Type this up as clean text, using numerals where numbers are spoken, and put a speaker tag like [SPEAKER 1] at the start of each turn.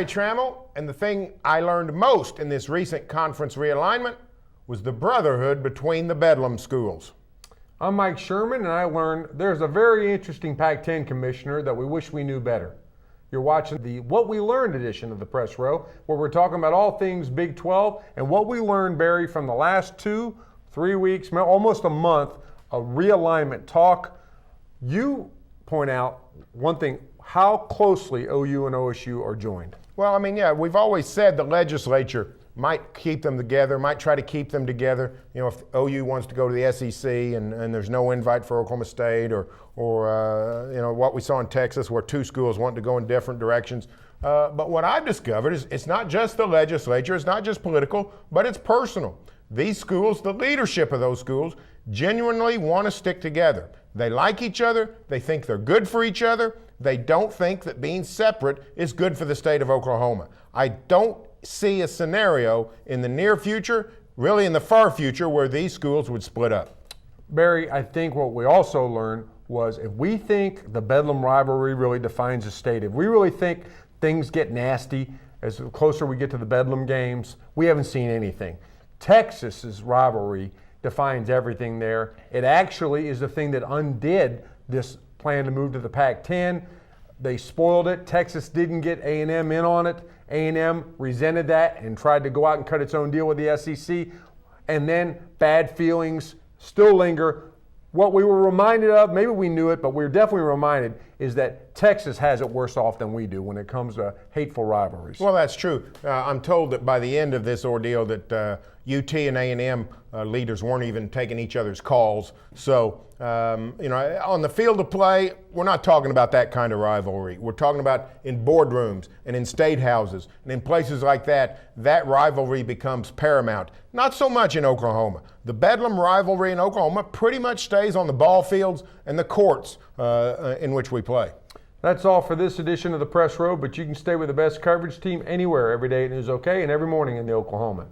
[SPEAKER 1] Barry Trammell, and the thing I learned most in this recent conference realignment was the brotherhood between the Bedlam schools.
[SPEAKER 2] I'm Mike Sherman, and I learned there's a very interesting Pac-10 commissioner that we wish we knew better. You're watching the What We Learned edition of the Press Row, where we're talking about all things Big 12 and what we learned, Barry, from the last 2-3 weeks, almost a month of realignment talk. You point out one thing, how closely OU and OSU are joined.
[SPEAKER 1] Well, I mean, yeah, we've always said the legislature might keep them together, might try to keep them together. You know, if OU wants to go to the SEC and there's no invite for Oklahoma State or you know, what we saw in Texas where two schools want to go in different directions. But what I've discovered is it's not just the legislature, it's not just political, but it's personal. These schools, the leadership of those schools, genuinely want to stick together. They like each other, they think they're good for each other, they don't think that being separate is good for the state of Oklahoma. I don't see a scenario in the near future, really in the far future, where these schools would split up.
[SPEAKER 2] Barry, I think what we also learned was if we think the Bedlam rivalry really defines the state, if we really think things get nasty as the closer we get to the Bedlam games, we haven't seen anything. Texas's rivalry defines everything there. It actually is the thing that undid this plan to move to the Pac-10. They spoiled it. Texas didn't get A&M in on it. A&M resented that and tried to go out and cut its own deal with the SEC. And then bad feelings still linger. What we were reminded of, maybe we knew it, but we were definitely reminded, is that Texas has it worse off than we do when it comes to hateful rivalries.
[SPEAKER 1] Well, that's true. I'm told that by the end of this ordeal that UT and A&M leaders weren't even taking each other's calls. So, you know, on the field of play, we're not talking about that kind of rivalry. We're talking about in boardrooms and in state houses and in places like that, that rivalry becomes paramount. Not so much in Oklahoma. The Bedlam rivalry in Oklahoma pretty much stays on the ball fields and the courts in which we play.
[SPEAKER 2] That's all for this edition of the Press Row, but you can stay with the best coverage team anywhere, every day it is okay, and every morning in the Oklahoman.